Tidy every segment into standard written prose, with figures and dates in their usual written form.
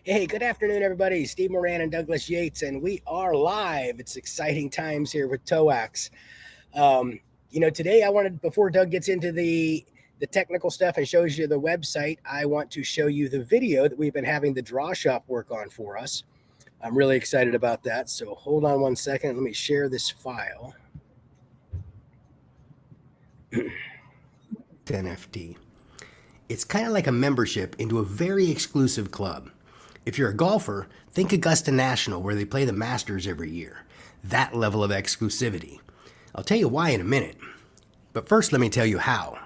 Hey, good afternoon, everybody. Steve Moran and Douglas Yates, and we are live. It's exciting times here with TOAX. Um, today I wanted, before Doug gets into the technical stuff and shows you the website, I want to show you the video that we've been having the draw shop work on for us. I'm really excited about that. So hold on one second. Let me share this file. NFT. It's kind of like a membership into a very exclusive club. If you're a golfer, think Augusta National, where they play the Masters every year. That level of exclusivity. I'll tell you why in a minute. But first, let me tell you how.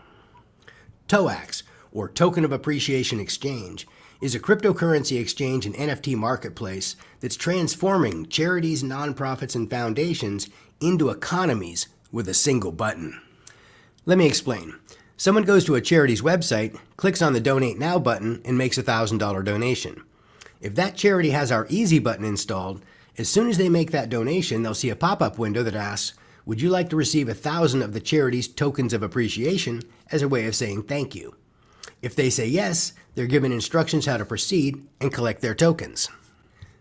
TOAX, or Token of Appreciation Exchange, is a cryptocurrency exchange and NFT marketplace that's transforming charities, nonprofits, and foundations into economies with a single button. Let me explain. Someone goes to a charity's website, clicks on the Donate Now button, and makes a $1,000 donation. If that charity has our Easy button installed, as soon as they make that donation, they'll see a pop-up window that asks, "Would you like to receive 1,000 of the charity's tokens of appreciation as a way of saying thank you?" If they say yes, they're given instructions how to proceed and collect their tokens.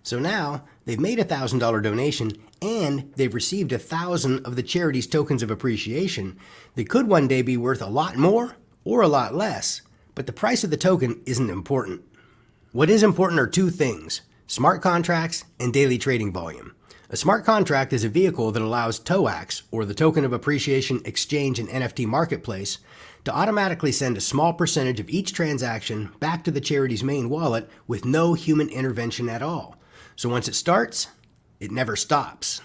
So now, they've made a $1,000 donation and they've received 1,000 of the charity's tokens of appreciation. They could one day be worth a lot more or a lot less, but the price of the token isn't important. What is important are two things: smart contracts and daily trading volume. A smart contract is a vehicle that allows TOAX, or the Token of Appreciation Exchange and NFT Marketplace, to automatically send a small percentage of each transaction back to the charity's main wallet with no human intervention at all. So once it starts, it never stops.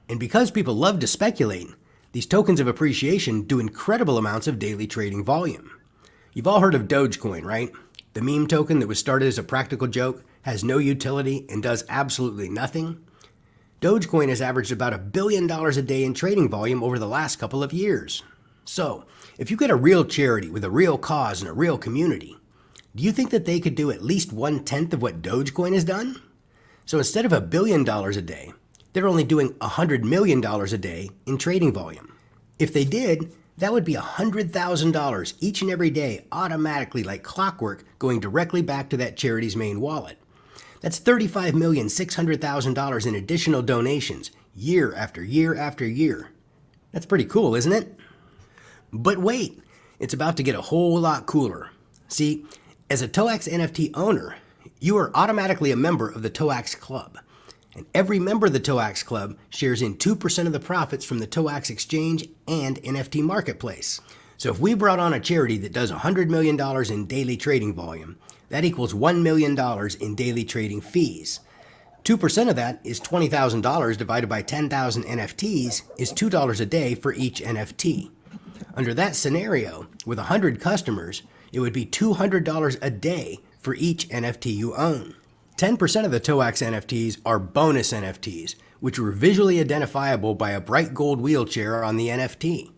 And because people love to speculate, these tokens of appreciation do incredible amounts of daily trading volume. You've all heard of Dogecoin, right? The meme token that was started as a practical joke, has no utility, and does absolutely nothing. Dogecoin has averaged about $1 billion a day in trading volume over the last couple of years. So, if you get a real charity with a real cause and a real community, do you think that they could do at least 1/10 of what Dogecoin has done? So instead of $1 billion a day, they're only doing $100 million a day in trading volume. If they did, that would be $100,000 each and every day automatically like clockwork going directly back to that charity's main wallet. That's $35,600,000 in additional donations year after year after year. That's pretty cool, isn't it? But wait, it's about to get a whole lot cooler. See, as a TOAX NFT owner, you are automatically a member of the TOAX Club. And every member of the TOAX Club shares in 2% of the profits from the TOAX Exchange and NFT Marketplace. So if we brought on a charity that does $100 million in daily trading volume, that equals $1 million in daily trading fees. 2% of that is $20,000 divided by 10,000 NFTs is $2 a day for each NFT. Under that scenario, with 100 customers, it would be $200 a day for each NFT you own. 10% of the TOAX NFTs are bonus NFTs, which were visually identifiable by a bright gold wheelchair on the NFT.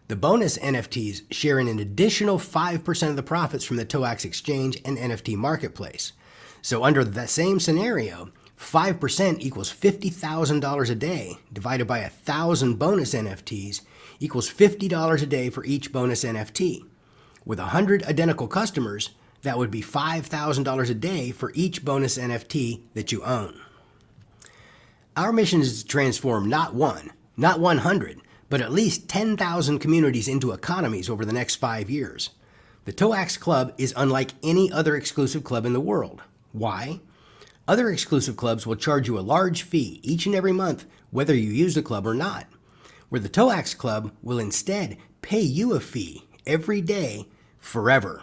The bonus NFTs share in an additional 5% of the profits from the TOAX Exchange and NFT Marketplace. So under that same scenario, 5% equals $50,000 a day divided by 1,000 bonus NFTs equals $50 a day for each bonus NFT. With 100 identical customers, that would be $5,000 a day for each bonus NFT that you own. Our mission is to transform not one, not 100, but at least 10,000 communities into economies over the next 5 years. The TOAX Club is unlike any other exclusive club in the world. Why? Other exclusive clubs will charge you a large fee each and every month, whether you use the club or not. Where the TOAX Club will instead pay you a fee every day, forever.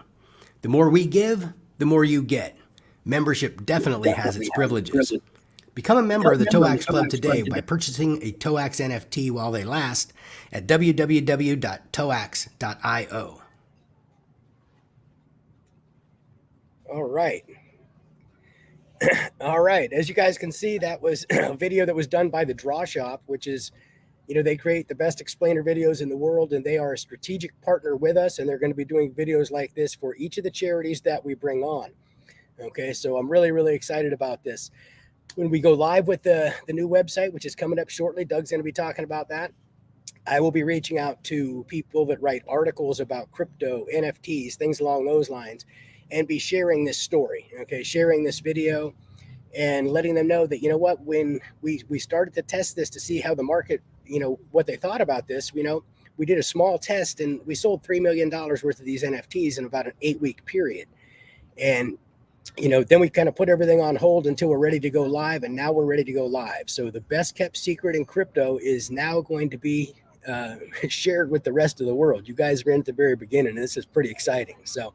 The more we give, the more you get. Membership definitely has its privileges. Become a member of the TOAX Club today by purchasing a TOAX NFT while they last at www.toax.io. All right. All right. As you guys can see, that was a video that was done by the Draw Shop, which is, they create the best explainer videos in the world, and they are a strategic partner with us, and they're going to be doing videos like this for each of the charities that we bring on. Okay, so I'm really, really excited about this. When we go live with the new website, which is coming up shortly, Doug's going to be talking about that. I will be reaching out to people that write articles about crypto, NFTs, things along those lines. and be sharing this story, okay, sharing this video and letting them know that, you know what, when we started to test this to see how the market, what they thought about this, we did a small test and we sold $3 million worth of these NFTs in about an 8-week period. And then we kind of put everything on hold until we're ready to go live, and now we're ready to go live. So the best kept secret in crypto is now going to be shared with the rest of the world. You guys are in at the very beginning, and this is pretty exciting. So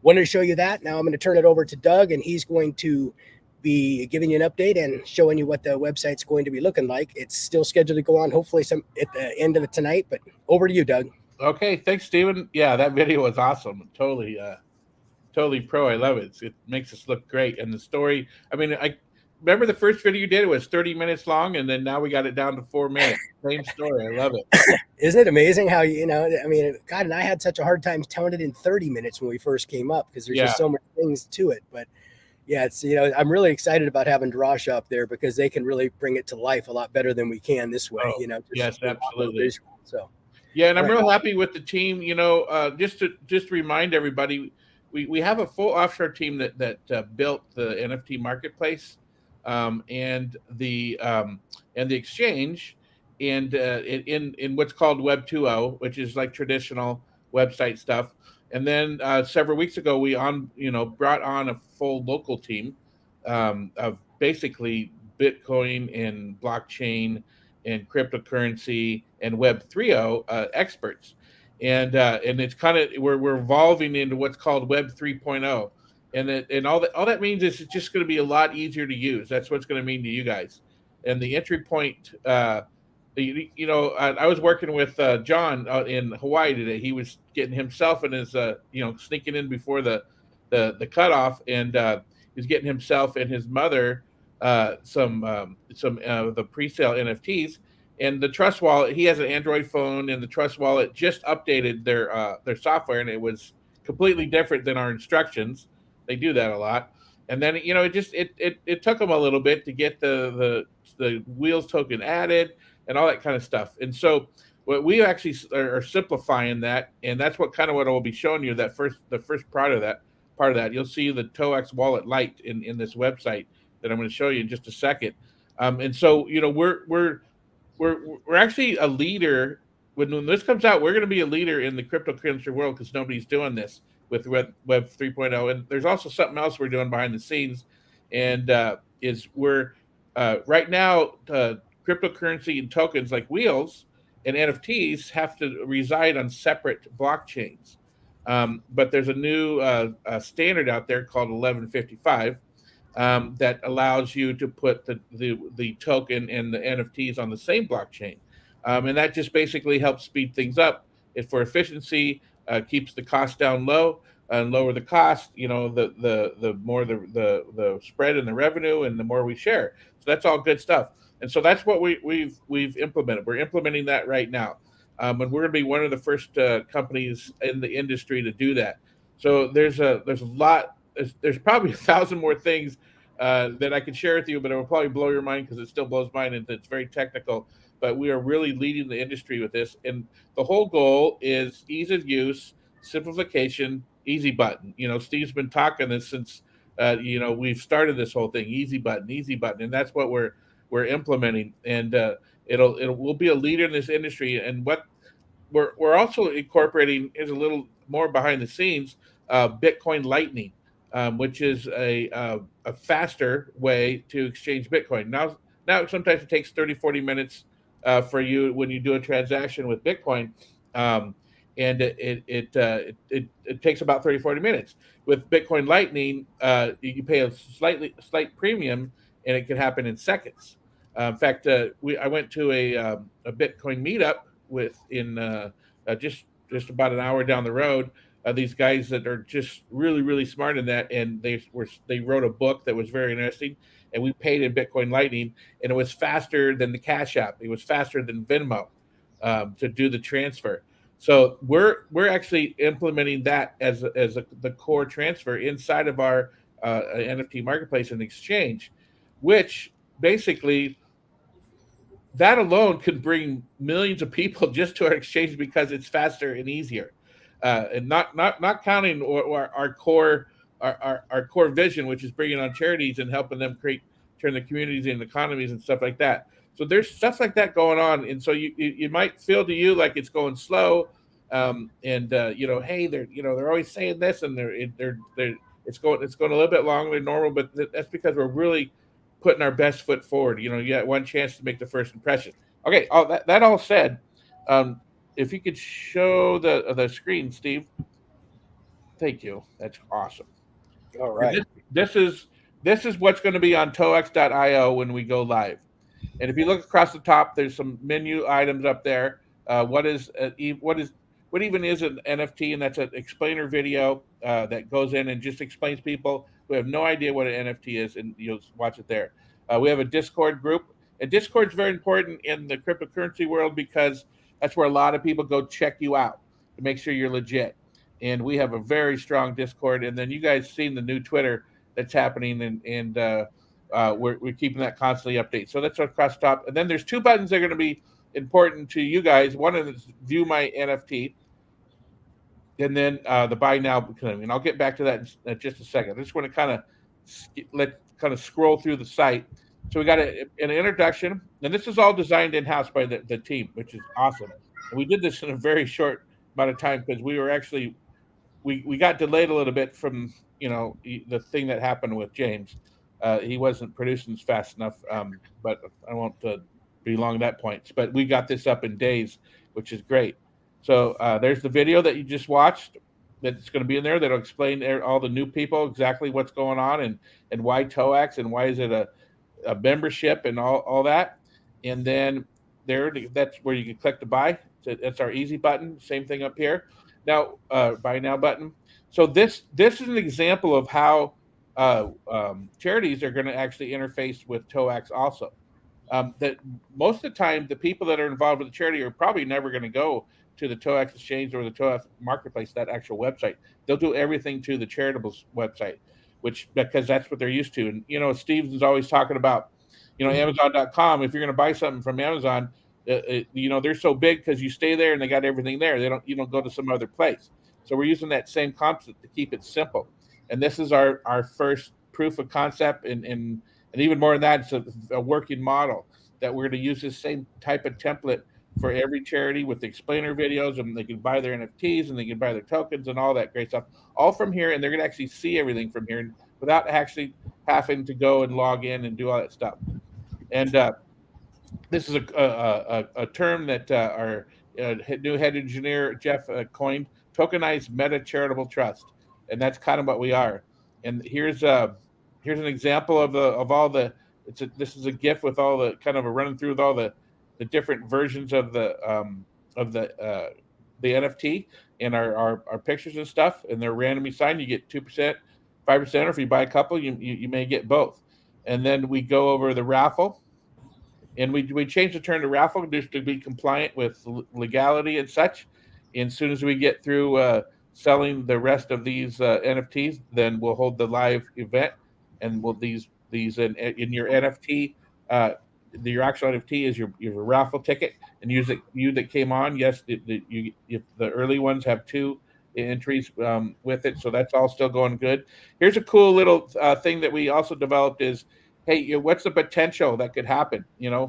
wanted to show you that. Now I'm going to turn it over to Doug, and he's going to be giving you an update and showing you what the website's going to be looking like. It's still scheduled to go on hopefully some at the end of it tonight, but over to you, Doug. Okay, thanks, Steven. Yeah, that video was awesome. Totally pro. I love it. It makes us look great. And the story, I mean, I remember the first video you did, it was 30 minutes long, and then now we got it down to 4 minutes. Same story. I love it. Isn't it amazing how, I mean, God, and I had such a hard time telling it in 30 minutes when we first came up because there's just so many things to it. But yeah, it's, I'm really excited about having Drosh up there because they can really bring it to life a lot better than we can this way, Yes, absolutely. So, yeah, and I'm real happy with the team, just to remind everybody, we have a full offshore team that built the NFT Marketplace, and the exchange, and in what's called Web 2.0, which is like traditional website stuff. And then several weeks ago, we brought on a full local team of basically Bitcoin and blockchain and cryptocurrency and Web 3.0 experts. And it's kind of we're evolving into what's called Web 3.0, and all that means is it's just going to be a lot easier to use. That's what it's going to mean to you guys. And the entry point, I was working with John in Hawaii today. He was getting himself and his sneaking in before the cutoff, and he's getting himself and his mother some the Presale NFTs. And the Trust Wallet, he has an Android phone, and the Trust Wallet just updated their software, and it was completely different than our instructions. They do that a lot. And then it took them a little bit to get the Wheels token added and all that kind of stuff. And so what we actually are simplifying that, and that's what I will be showing you, the first part of that. You'll see the TOAX wallet Lite in this website that I'm going to show you in just a second. And so we're actually a leader. When this comes out, we're going to be a leader in the cryptocurrency world because nobody's doing this with Web 3.0. And there's also something else we're doing behind the scenes, and is we're right now cryptocurrency and tokens like Wheels and NFTs have to reside on separate blockchains. But there's a new standard out there called 1155. That allows you to put the token and the NFTs on the same blockchain, and that just basically helps speed things up. For efficiency, keeps the cost down low and lower the cost. The more the spread in the revenue, and the more we share. So that's all good stuff. And so that's what we've implemented. We're implementing that right now, and we're going to be one of the first companies in the industry to do that. So there's a lot. There's probably 1,000 more things that I could share with you, but it will probably blow your mind because it still blows mine, and it's very technical. But we are really leading the industry with this, and the whole goal is ease of use, simplification, easy button. Steve's been talking this since we've started this whole thing. Easy button, and that's what we're implementing, and we'll be a leader in this industry. And what we're also incorporating is a little more behind the scenes, Bitcoin Lightning, which is a faster way to exchange Bitcoin. Now sometimes it takes 30-40 minutes for you when you do a transaction with Bitcoin, and it takes about 30-40 minutes. With Bitcoin Lightning, you pay a slight premium, and it can happen in seconds. In fact, I went to a Bitcoin meetup just about an hour down the road. These guys that are just really, really smart in that, and they wrote a book that was very interesting, and we paid in Bitcoin Lightning, and it was faster than the Cash App. It was faster than Venmo to do the transfer. So we're actually implementing that as the core transfer inside of our NFT marketplace and exchange, which basically that alone could bring millions of people just to our exchange because it's faster and easier. And not counting our core our core vision, which is bringing on charities and helping them turn the communities and economies and stuff like that. So there's stuff like that going on, and so you might feel to you like it's going slow, and hey, they're always saying this, and they're it's going a little bit longer than normal, but that's because we're really putting our best foot forward. You got one chance to make the first impression. Okay, all that all said, if you could show the screen, Steve. Thank you. That's awesome. All right. This is what's going to be on TOAX.io when we go live. And if you look across the top, there's some menu items up there. What even is an NFT? And that's an explainer video that goes in and just explains people who have no idea what an NFT is, and you'll watch it there. We have a Discord group, and Discord is very important in the cryptocurrency world because that's where a lot of people go check you out to make sure you're legit. And we have a very strong Discord. And then you guys seen the new Twitter that's happening, and we're keeping that constantly updated. So that's across the top. And then there's two buttons that are going to be important to you guys. One is view my NFT, and then the buy now. And I'll get back to that in just a second. I just want to kind of scroll through the site. So we got an introduction, and this is all designed in-house by the team, which is awesome. And we did this in a very short amount of time because we were actually we got delayed a little bit from the thing that happened with James. He wasn't producing fast enough, but I won't belong that point. But we got this up in days, which is great. So there's the video that you just watched. That's going to be in there. That'll explain all the new people exactly what's going on and why TOAX and why is it a membership and all that. And then that's where you can click to buy. So that's our easy button. Same thing up here. Now, buy now button. So this is an example of how charities are going to actually interface with TOAX also. That most of the time, the people that are involved with the charity are probably never going to go to the TOAX exchange or the TOAX Marketplace, that actual website. They'll do everything to the charitable's website, because that's what they're used to. And Steve's is always talking about, Amazon.com. If you're going to buy something from Amazon, they're so big because you stay there and they got everything there. You don't go to some other place. So we're using that same concept to keep it simple. And this is our first proof of concept, and even more than that, it's a working model that we're going to use this same type of template for every charity with the explainer videos, and they can buy their NFTs and they can buy their tokens and all that great stuff, all from here. And they're going to actually see everything from here without actually having to go and log in and do all that stuff. And this is a term that our new head engineer, Jeff, coined: tokenized meta charitable trust. And that's kind of what we are. And here's an example of all the. This is a GIF with all the kind of a running through with all the different versions of the NFT and our pictures and stuff, and they're randomly signed. You get 2%, 5%, or if you buy a couple, you may get both. And then we go over the raffle, and we change the term to raffle just to be compliant with legality and such. And as soon as we get through selling the rest of these NFTs, then we'll hold the live event, and we'll these in your NFT. Your actual NFT is your raffle ticket, and you that came on. Yes, if the early ones have 2 entries with it, so that's all still going good. Here's a cool little thing that we also developed is, hey, what's the potential that could happen? We're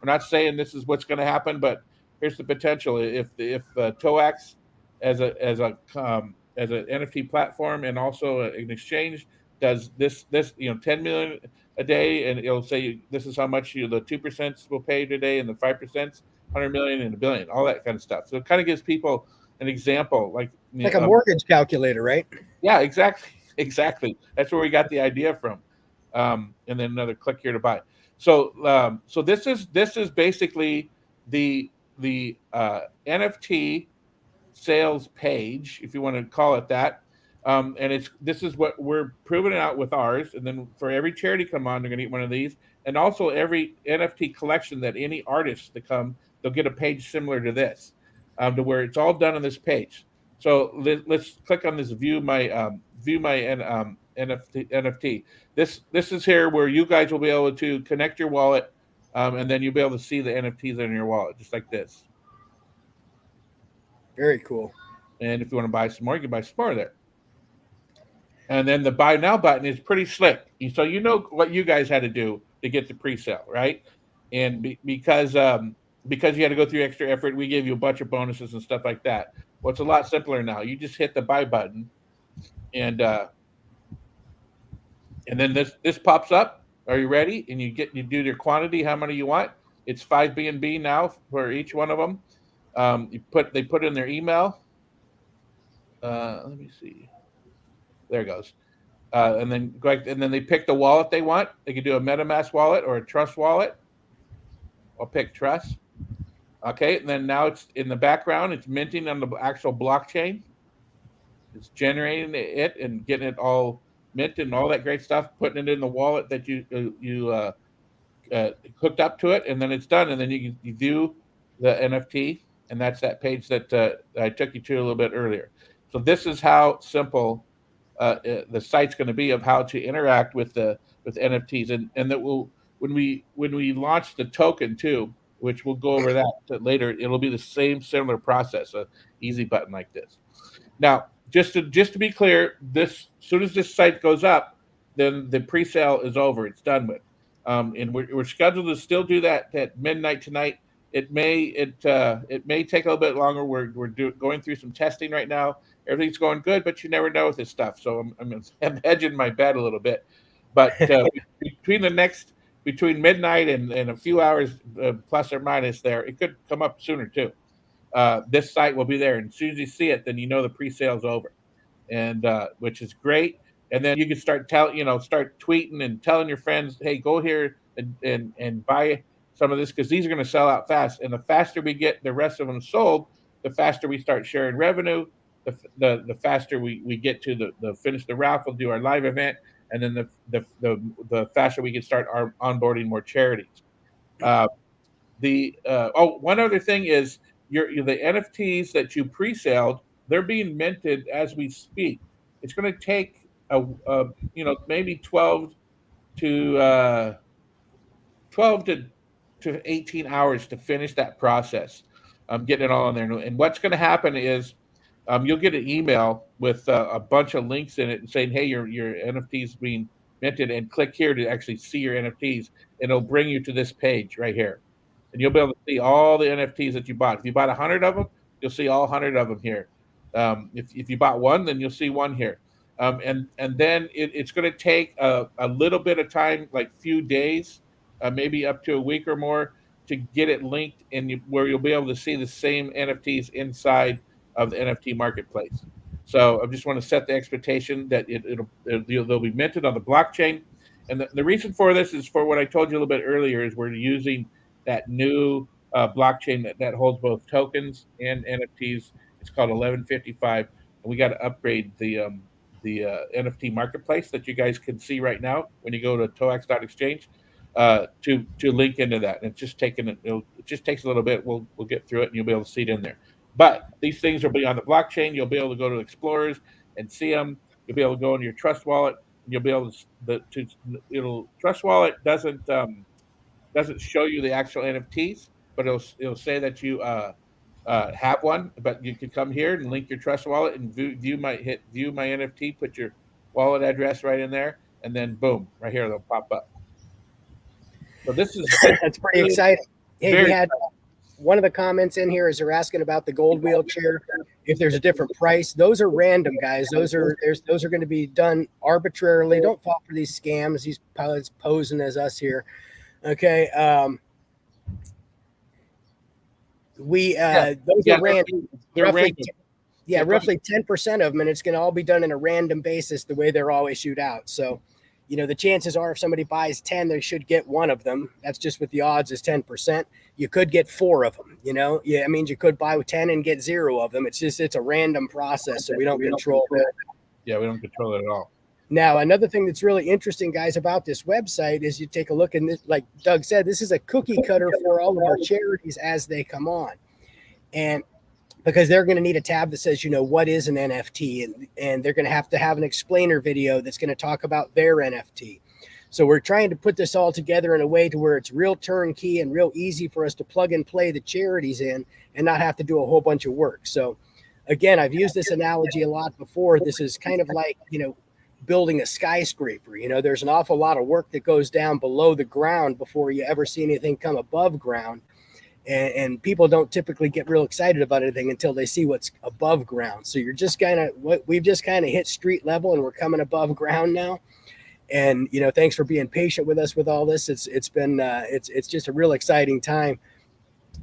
not saying this is what's going to happen, but here's the potential. If TOAX as an NFT platform and also an exchange does this 10 million a day, and it'll say this is how much the 2% will pay today, and the 5%, 100 million and a billion, all that kind of stuff. So it kind of gives people an example, like a mortgage calculator, right? Yeah, exactly. That's where we got the idea from. And then another click here to buy. So this is basically the NFT sales page, if you want to call it that. And this is what we're proving out with ours. And then for every charity come on, they're going to get one of these. And also every NFT collection that any artist that come, they'll get a page similar to this, to where it's all done on this page. So let's click on this view my NFT. This is here where you guys will be able to connect your wallet, and then you'll be able to see the NFTs in your wallet, just like this. Very cool. And if you want to buy some more, you can buy some more there. And then the buy now button is pretty slick. So you know what you guys had to do to get the pre-sale, right? And because you had to go through extra effort, we gave you a bunch of bonuses and stuff like that. Well, it's a lot simpler now. You just hit the buy button, and then this pops up. Are you ready? And you do your quantity, how many you want. It's 5 B&B now for each one of them. They put in their email. Let me see. There it goes. And then they pick the wallet they want. They can do a MetaMask wallet or a Trust wallet. I'll pick Trust. Okay, and then now it's in the background. It's minting on the actual blockchain. It's generating it and getting it all minted and all that great stuff, putting it in the wallet that you hooked up to it, and then it's done. And then you view the NFT, and that's that page that I took you to a little bit earlier. So this is how simple the site's going to be of how to interact with NFTs, and that will when we launch the token too, which we'll go over that later. It'll be the same similar process, a easy button like this. Now, just to be clear, as soon as this site goes up, then the pre-sale is over. It's done with, and we're scheduled to still do that at midnight tonight. It may take a little bit longer. We're going through some testing right now. Everything's going good, but you never know with this stuff. So I'm hedging my bet a little bit. But between midnight and a few hours plus or minus, there it could come up sooner too. This site will be there, and as soon as you see it, then you know the pre-sale's over, and which is great. And then you can start tweeting and telling your friends, hey, go here and buy some of this, because these are going to sell out fast. And the faster we get the rest of them sold, the faster we start sharing revenue. The faster we get to the finish the raffle, do our live event, and then the faster we can start onboarding more charities. One other thing is the NFTs that you pre-saled, they're being minted as we speak. It's going to take maybe 12 to 18 hours to finish that process. Getting it all on there. And what's going to happen is you'll get an email with a bunch of links in it saying, hey, your NFT is being minted, and click here to actually see your NFTs. And it'll bring you to this page right here. And you'll be able to see all the NFTs that you bought. If you bought 100 of them, you'll see all 100 of them here. If you bought one, then you'll see one here. And then it's going to take a little bit of time, like few days, maybe up to a week or more, to get it linked, and where you'll be able to see the same NFTs inside of the NFT Marketplace. So I just want to set the expectation that they'll be minted on the blockchain. And the reason for this is for what I told you a little bit earlier, is we're using that new blockchain that holds both tokens and NFTs. It's called 1155, and we got to upgrade the NFT Marketplace that you guys can see right now when you go to TOAX.exchange to link into that. And it just takes a little bit. We'll get through it, and you'll be able to see it in there. But these things will be on the blockchain. You'll be able to go to Explorers and see them. You'll be able to go into your Trust wallet, and you'll be able to Trust wallet doesn't show you the actual NFTs, but it'll say that you have one. But you can come here and link your Trust wallet and view my NFT. Put your wallet address right in there, and then boom, right here they'll pop up. So this is that's pretty exciting. Hey, we had one of the comments in here is they're asking about the gold wheelchair. If there's a different price, those are random, guys. Those are going to be done arbitrarily. Don't fall for these scams. These pilots posing as us here. Okay. Those are random. Roughly 10% of them, and it's going to all be done in a random basis the way they're all issued out. So, the chances are if somebody buys 10, they should get one of them. That's just what the odds is, 10%. You could get 4 of them, Yeah, it means you could buy 10 and get 0 of them. It's a random process, so we don't control that. Yeah, we don't control it at all. Now, another thing that's really interesting, guys, about this website is you take a look, and this, like Doug said, this is a cookie cutter for all of our charities as they come on. And because they're going to need a tab that says, what is an NFT? And they're going to have an explainer video that's going to talk about their NFT. So we're trying to put this all together in a way to where it's real turnkey and real easy for us to plug and play the charities in and not have to do a whole bunch of work. So again, I've used this analogy a lot before. This is kind of like, building a skyscraper. You know, there's an awful lot of work that goes down below the ground before you ever see anything come above ground. And people don't typically get real excited about anything until they see what's above ground. So you're just we've just kind of hit street level, and we're coming above ground now. And, you know, thanks for being patient with us with all this. It's just a real exciting time.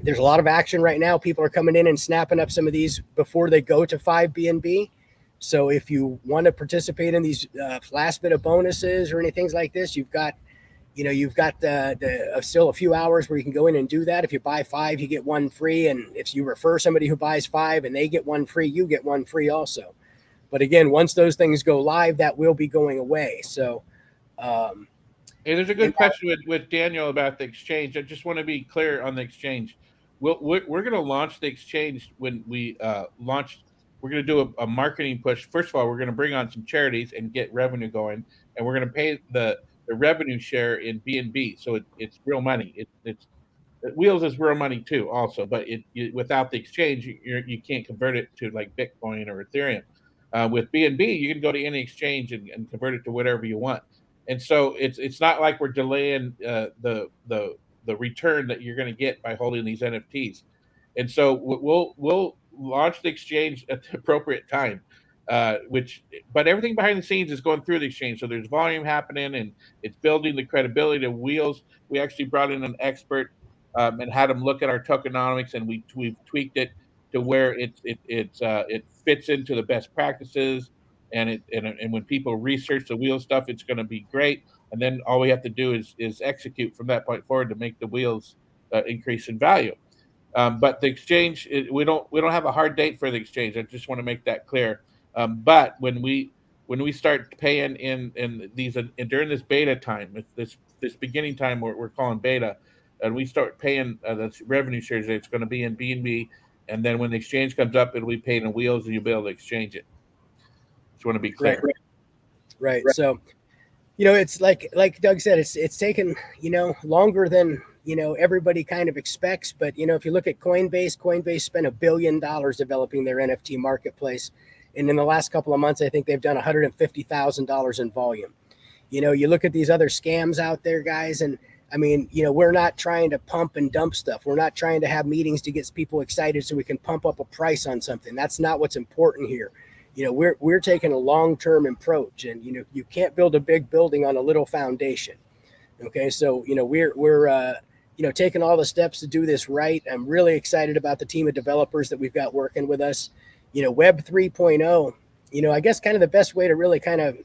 There's a lot of action right now. People are coming in and snapping up some of these before they go to 5BNB. So if you want to participate in these last bit of bonuses or anything like this, you've got still a few hours where you can go in and do that. If you buy 5, you get 1 free. And if you refer somebody who buys 5 and they get 1 free, you get 1 free also. But again, once those things go live, that will be going away. So, hey, there's a good question with Daniel about the exchange. I just want to be clear on the exchange. We're going to launch the exchange when we launch. We're going to do a marketing push. First of all, we're going to bring on some charities and get revenue going, and we're going to pay the revenue share in BNB. So it's real money. It's Wheels is real money too, also. But without the exchange, you can't convert it to like Bitcoin or Ethereum. With BNB, you can go to any exchange and convert it to whatever you want. And so it's not like we're delaying the return that you're going to get by holding these NFTs. And so we'll launch the exchange at the appropriate time. But everything behind the scenes is going through the exchange. So there's volume happening, and it's building the credibility of Wheels. We actually brought in an expert and had him look at our tokenomics, and we've tweaked it to where it fits into the best practices. And when people research the Wheels stuff, it's going to be great. And then all we have to do is execute from that point forward to make the Wheels increase in value. But the exchange, we don't have a hard date for the exchange. I just want to make that clear. But when we start paying in these during this beta time, this beginning time we're calling beta, and we start paying the revenue shares, it's going to be in BNB, and then when the exchange comes up, it'll be paid in Wheels, and you'll be able to exchange it. Just want to be clear. Right. So, you know, it's like Doug said, it's taken, you know, longer than, you know, everybody kind of expects. But, you know, if you look at Coinbase spent $1 billion developing their NFT marketplace. And in the last couple of months, I think they've done $150,000 in volume. You know, you look at these other scams out there, guys, and I mean, you know, we're not trying to pump and dump stuff. We're not trying to have meetings to get people excited so we can pump up a price on something. That's not what's important here. You know, we're taking a long-term approach, and, you know, you can't build a big building on a little foundation. Okay. So, you know, we're you know, taking all the steps to do this right. I'm really excited about the team of developers that we've got working with us. You know, Web 3.0, you know, I guess kind of the best way to really kind of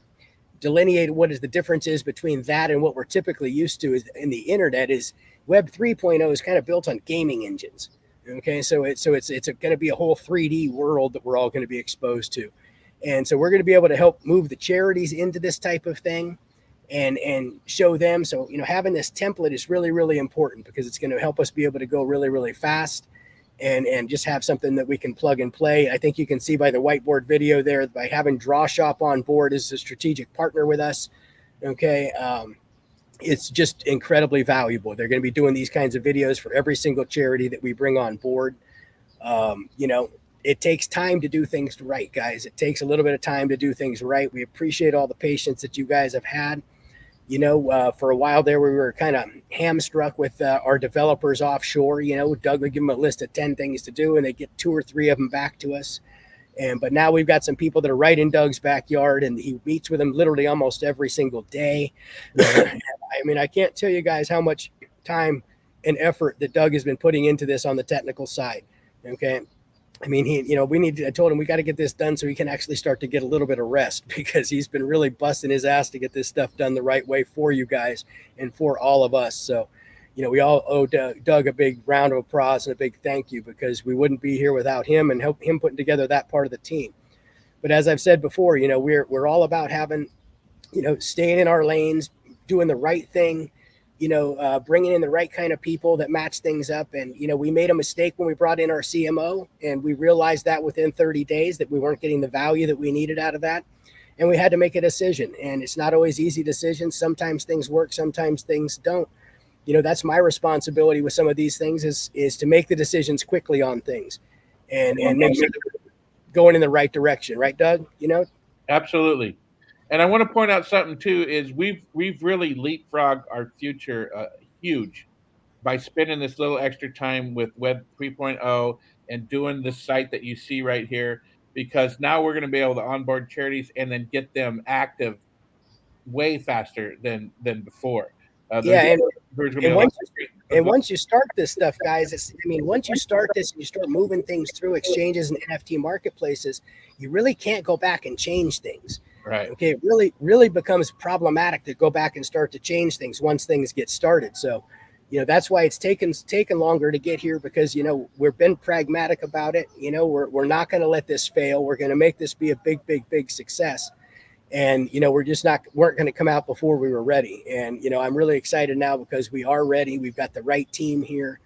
delineate what is the difference is between that and what we're typically used to is in the internet is Web 3.0 is kind of built on gaming engines. Okay. So it's going to be a whole 3D world that we're all going to be exposed to. And so we're going to be able to help move the charities into this type of thing and show them. So, you know, having this template is really, really important because it's going to help us be able to go really, really fast and just have something that we can plug and play. I think you can see by the whiteboard video there, by having Draw Shop on board as a strategic partner with us. Okay. It's just incredibly valuable. They're going to be doing these kinds of videos for every single charity that we bring on board. You know, it takes time to do things right, guys. It takes a little bit of time to do things right. We appreciate all the patience that you guys have had. You know, for a while there, we were kind of hamstruck with our developers offshore. You know, Doug would give them a list of 10 things to do, and they get 2 or 3 of them back to us. But now we've got some people that are right in Doug's backyard, and he meets with them literally almost every single day. I mean, I can't tell you guys how much time and effort that Doug has been putting into this on the technical side. Okay. I mean, I told him we got to get this done so he can actually start to get a little bit of rest because he's been really busting his ass to get this stuff done the right way for you guys and for all of us. So, you know, we all owe Doug a big round of applause and a big thank you because we wouldn't be here without him and help him putting together that part of the team. But as I've said before, you know, we're all about having, you know, staying in our lanes, doing the right thing, you know, bringing in the right kind of people that match things up. And, you know, we made a mistake when we brought in our CMO, and we realized that within 30 days that we weren't getting the value that we needed out of that. And we had to make a decision, and it's not always easy decisions. Sometimes things work, sometimes things don't. You know, that's my responsibility with some of these things is to make the decisions quickly on things and make sure that we're going in the right direction. Right, Doug? You know? Absolutely. And I want to point out something too is we've really leapfrogged our future huge by spending this little extra time with Web 3.0 and doing the site that you see right here, because now we're going to be able to onboard charities and then get them active way faster than before. Yeah, There's going to be and a lot. once you start this stuff, guys, once you start this and you start moving things through exchanges and NFT marketplaces, you really can't go back and change things. Right. Okay, it really becomes problematic to go back and start to change things once things get started. So, that's why it's taken longer to get here, because we've been pragmatic about it. We're not going to let this fail. We're going to make this be a big success. And weren't going to come out before we were ready. And I'm really excited now because we are ready. We've got the right team here,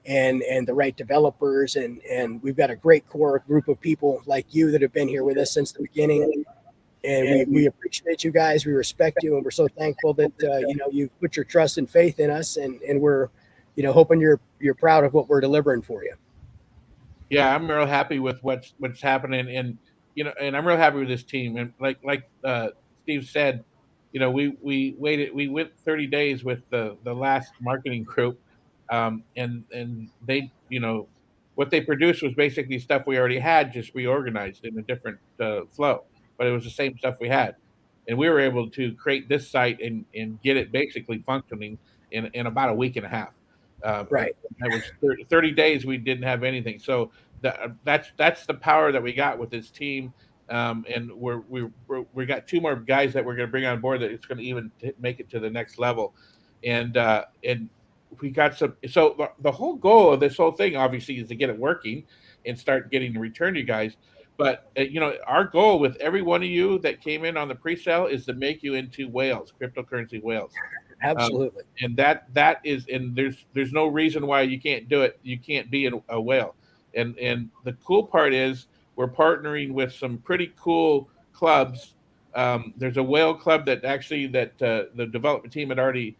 and the right developers, and we've got a great core group of people like you that have been here with us since the beginning. And we appreciate you guys. We respect you, and we're so thankful that you put your trust and faith in us, and we're hoping you're proud of what we're delivering for you. Yeah, I'm real happy with what's happening, and and I'm real happy with this team. And like Steve said, we went 30 days with the last marketing group, and they what they produced was basically stuff we already had, just reorganized in a different flow, but it was the same stuff we had, and we were able to create this site and get it basically functioning in about a week and a half. Right. It was 30 days we didn't have anything. So that's the power that we got with this team. And we got two more guys that we're going to bring on board that it's going to even make it to the next level. And we got some. So the whole goal of this whole thing, obviously, is to get it working and start getting the return to you guys. But our goal with every one of you that came in on the pre-sale is to make you into whales, cryptocurrency whales. Absolutely. And that is, and there's no reason why you can't do it. You can't be a whale. And the cool part is we're partnering with some pretty cool clubs. There's a whale club that the development team had already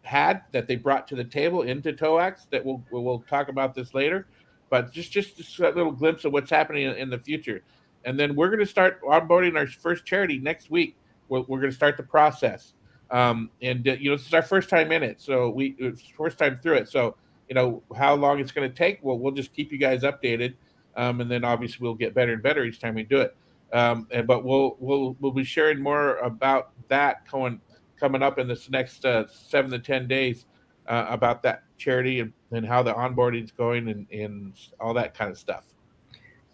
had, that they brought to the table into TOAX, that we'll talk about this later. But just a little glimpse of what's happening in the future. And then we're going to start onboarding our first charity next week. We're going to start the process. And this is our first time in it, so it's first time through it. So how long it's going to take, well, we'll just keep you guys updated, and then obviously we'll get better and better each time we do it. But we'll be sharing more about that coming up in this next 7 to 10 days, about that charity and how the onboarding is going and all that kind of stuff.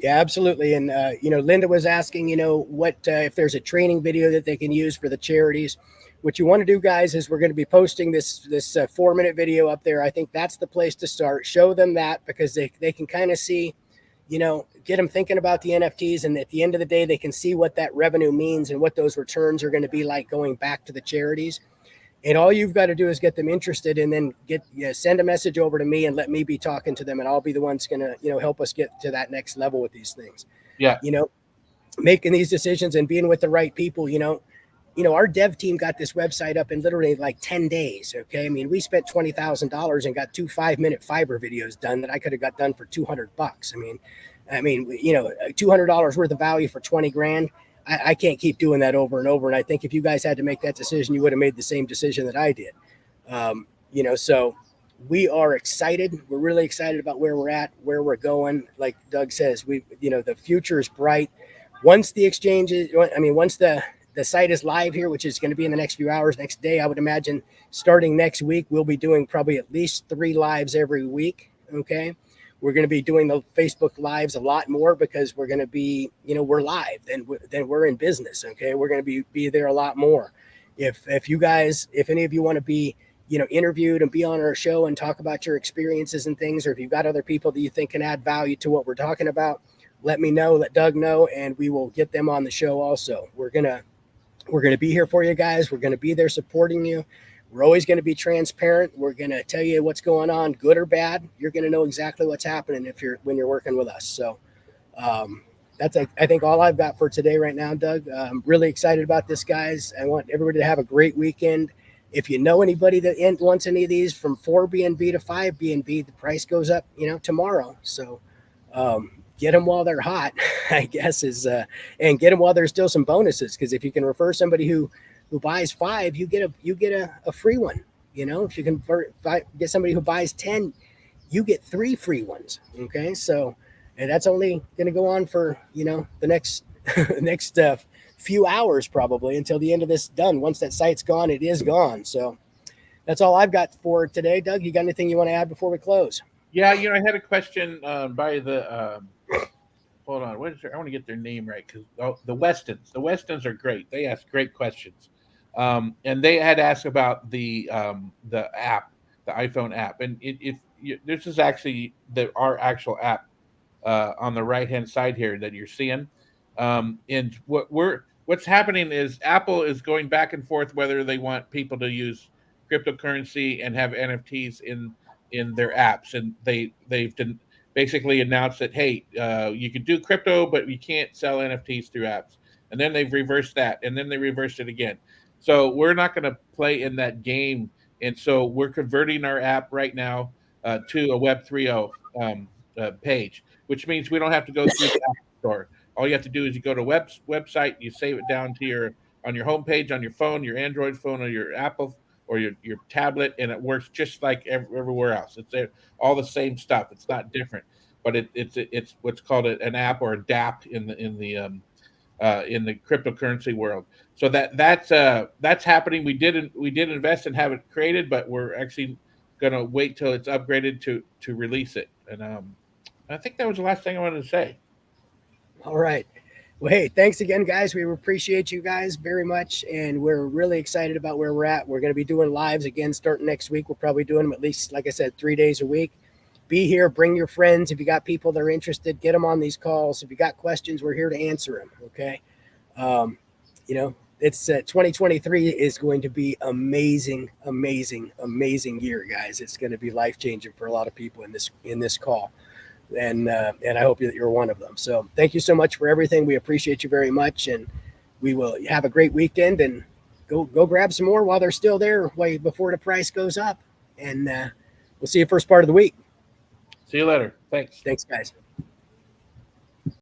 Yeah, absolutely. And Linda was asking, what if there's a training video that they can use for the charities. What you want to do, guys, is we're going to be posting this 4-minute video up there. I think that's the place to start. Show them that, because they can kind of see, get them thinking about the NFTs. And at the end of the day, they can see what that revenue means and what those returns are going to be like going back to the charities. And all you've got to do is get them interested, and then send a message over to me and let me be talking to them. And I'll be the one that's going to, help us get to that next level with these things. Yeah. Making these decisions and being with the right people, our dev team got this website up in literally like 10 days. Okay. I mean, we spent $20,000 and got 2 5-minute Fiverr videos done that I could have got done for $200. I mean, $200 worth of value for 20 grand. I can't keep doing that over and over. And I think if you guys had to make that decision, you would have made the same decision that I did. So we are excited. We're really excited about where we're at, where we're going. Like Doug says, the future is bright. Once the once the site is live here, which is going to be in the next few hours, next day, I would imagine starting next week, we'll be doing probably at least 3 lives every week. Okay. We're going to be doing the Facebook lives a lot more, because we're going to be, we're live, then we're in business. Okay. We're going to be there a lot more. If any of you want to be, interviewed and be on our show and talk about your experiences and things, or if you've got other people that you think can add value to what we're talking about, let me know, let Doug know, and we will get them on the show also. We're going to be here for you guys. We're going to be there supporting you. We're always going to be transparent. We're going to tell you what's going on, good or bad. You're going to know exactly what's happening when you're working with us. So that's, I think, all I've got for today right now, Doug. I'm really excited about this, guys. I want everybody to have a great weekend. If you know anybody that wants any of these, from 4 BNB to 5 BNB, the price goes up, tomorrow. So get them while they're hot, I guess and get them while there's still some bonuses. Because if you can refer somebody who buys 5, you get a free one. If you can get somebody who buys 10, you get 3 free ones. Okay, so and that's only going to go on for the next next few hours probably until the end of this done. Once that site's gone, it is gone. So that's all I've got for today. Doug, you got anything you want to add before we close? Yeah, I had a question by the hold on, what is I want to get their name right because the Westons are great. They ask great questions, and they had asked about the app, the iPhone app, and this is actually our actual app on the right hand side here that you're seeing, and what's happening is Apple is going back and forth whether they want people to use cryptocurrency and have NFTs in their apps, and they've basically announced that hey, you can do crypto, but you can't sell NFTs through apps. And then they've reversed that, and then they reversed it again. So we're not going to play in that game, and so we're converting our app right now to a Web 3.0 page, which means we don't have to go through the App Store. All you have to do is you go to website, you save it down to on your homepage on your phone, your Android phone, or your Apple or your tablet, and it works just like everywhere else. It's all the same stuff. It's not different, but it's what's called an app or a DApp in the cryptocurrency world. So that's happening. We did invest and have it created, but we're actually going to wait till it's upgraded to release it. And I think that was the last thing I wanted to say. All right. Well, hey, thanks again, guys. We appreciate you guys very much, and we're really excited about where we're at. We're going to be doing lives again starting next week. We're probably doing them at least, like I said, 3 days a week. Be here, bring your friends. If you got people that are interested, get them on these calls. If you got questions, we're here to answer them. Okay. It's 2023 is going to be amazing year, guys. It's going to be life-changing for a lot of people in this call. And I hope that you're one of them. So thank you so much for everything. We appreciate you very much, and we will have a great weekend. And go grab some more while they're still there, before the price goes up. And we'll see you first part of the week. See you later. Thanks. Thanks, guys.